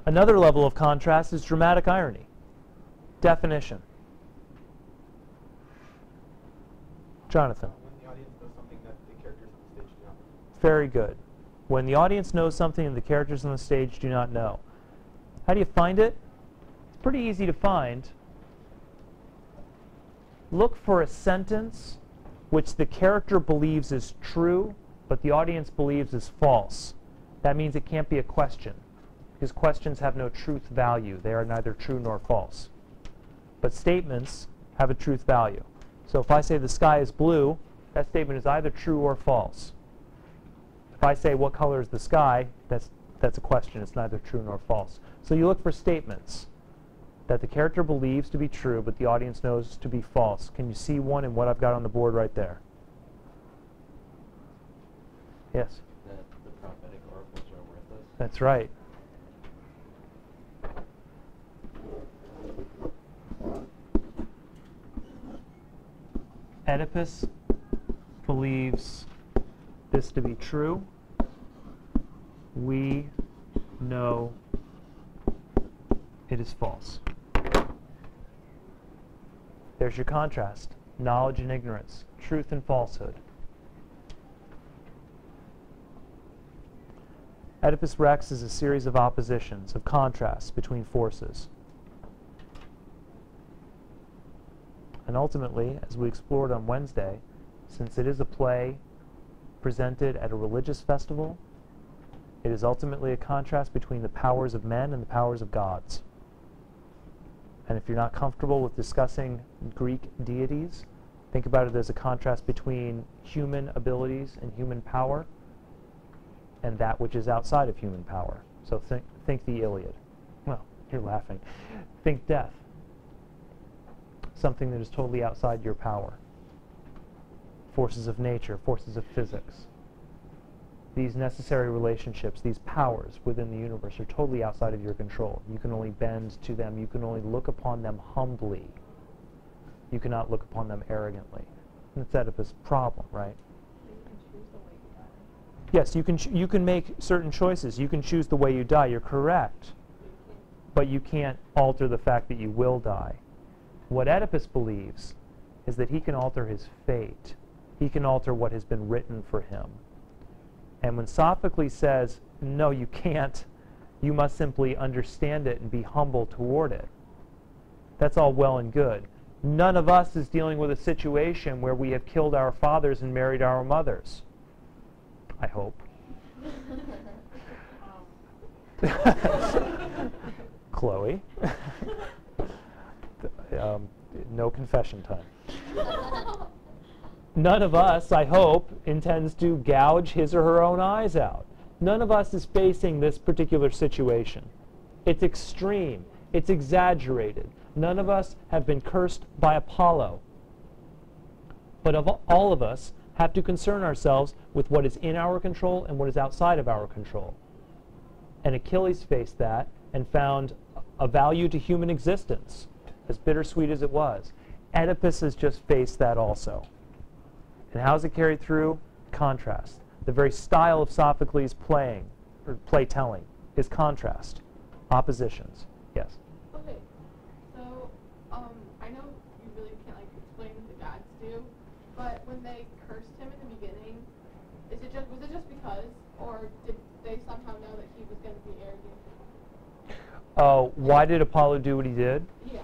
Another level of contrast is dramatic irony. Definition. Jonathan. When the audience knows something that the characters on the stage do not know. Very good. When the audience knows something and the characters on the stage do not know. How do you find it? It's pretty easy to find. Look for a sentence which the character believes is true, but the audience believes is false. That means it can't be a question, because questions have no truth value. They are neither true nor false. But statements have a truth value. So if I say the sky is blue, that statement is either true or false. If I say what color is the sky, that's a question. It's neither true nor false. So you look for statements that the character believes to be true, but the audience knows to be false. Can you see one in what I've got on the board right there? Yes? That the prophetic oracles are worthless. That's right. Oedipus believes this to be true. We know it is false. There's your contrast. Knowledge and ignorance. Truth and falsehood. Oedipus Rex is a series of oppositions, of contrasts between forces. And ultimately, as we explored on Wednesday, since it is a play presented at a religious festival, it is ultimately a contrast between the powers of men and the powers of gods. And if you're not comfortable with discussing Greek deities, think about it as a contrast between human abilities and human power and that which is outside of human power. So think the Iliad. Well, you're laughing. Think death. Something that is totally outside your power. Forces of nature, forces of physics. These necessary relationships, these powers within the universe are totally outside of your control. You can only bend to them. You can only look upon them humbly. You cannot look upon them arrogantly. And that's Oedipus' problem, right? So you can choose the way you die. Yes, you can make certain choices. You can choose the way you die. You're correct. But you can't alter the fact that you will die. What Oedipus believes is that he can alter his fate. He can alter what has been written for him. And when Sophocles says, no, you can't, you must simply understand it and be humble toward it, that's all well and good. None of us is dealing with a situation where we have killed our fathers and married our mothers. I hope. Chloe. No confession time. None of us, I hope, intends to gouge his or her own eyes out. None of us is facing this particular situation. It's extreme. It's exaggerated. None of us have been cursed by Apollo. But all of us have to concern ourselves with what is in our control and what is outside of our control. And Achilles faced that and found a value to human existence, as bittersweet as it was. Oedipus has just faced that also. And how is it carried through? Contrast. The very style of Sophocles' playing, or play-telling, is contrast. Oppositions. Yes? Okay, so I know you really can't explain what the gods do, but when they cursed him in the beginning, was it just because, or did they somehow know that he was going to be arrogant? Oh, why did Apollo do what he did? Yeah.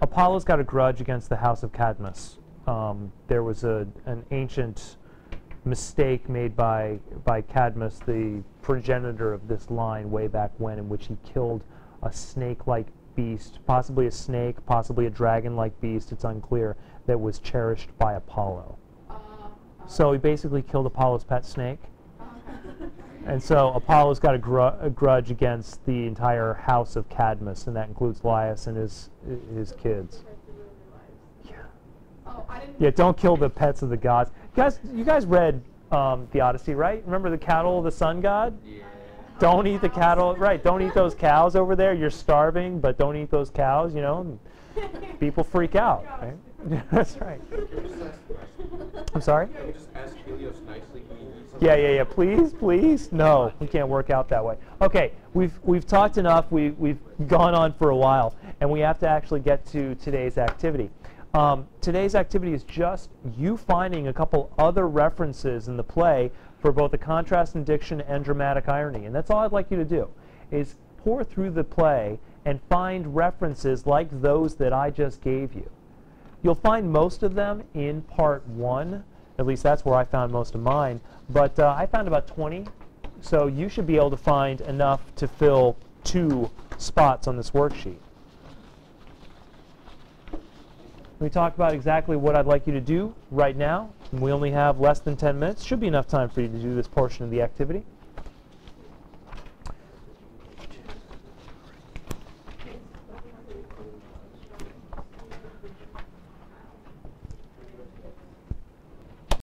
Apollo's got a grudge against the house of Cadmus. There was an ancient mistake made by Cadmus, the progenitor of this line way back when, in which he killed a snake-like beast, possibly a snake, possibly a dragon-like beast, it's unclear, that was cherished by Apollo. So he basically killed Apollo's pet snake. And so Apollo's got a grudge against the entire house of Cadmus, and that includes Laius and his kids. Yeah, don't kill the pets of the gods. You guys read the Odyssey, right? Remember the cattle of the sun god? Yeah. Don't eat the cattle, right? Don't eat those cows over there. You're starving, but don't eat those cows, you know? People freak out, right? That's right. I'm sorry? Can we just ask Helios nicely? He Yeah. Please, please. No, we can't work out that way. Okay, we've talked enough. We've gone on for a while, and we have to actually get to today's activity. Today's activity is just you finding a couple other references in the play for both the contrast in diction and dramatic irony, and that's all I'd like you to do, is pour through the play and find references like those that I just gave you. You'll find most of them in part 1. At least that's where I found most of mine. But I found about 20. So you should be able to find enough to fill 2 spots on this worksheet. Let me talk about exactly what I'd like you to do right now. We only have less than 10 minutes. Should be enough time for you to do this portion of the activity.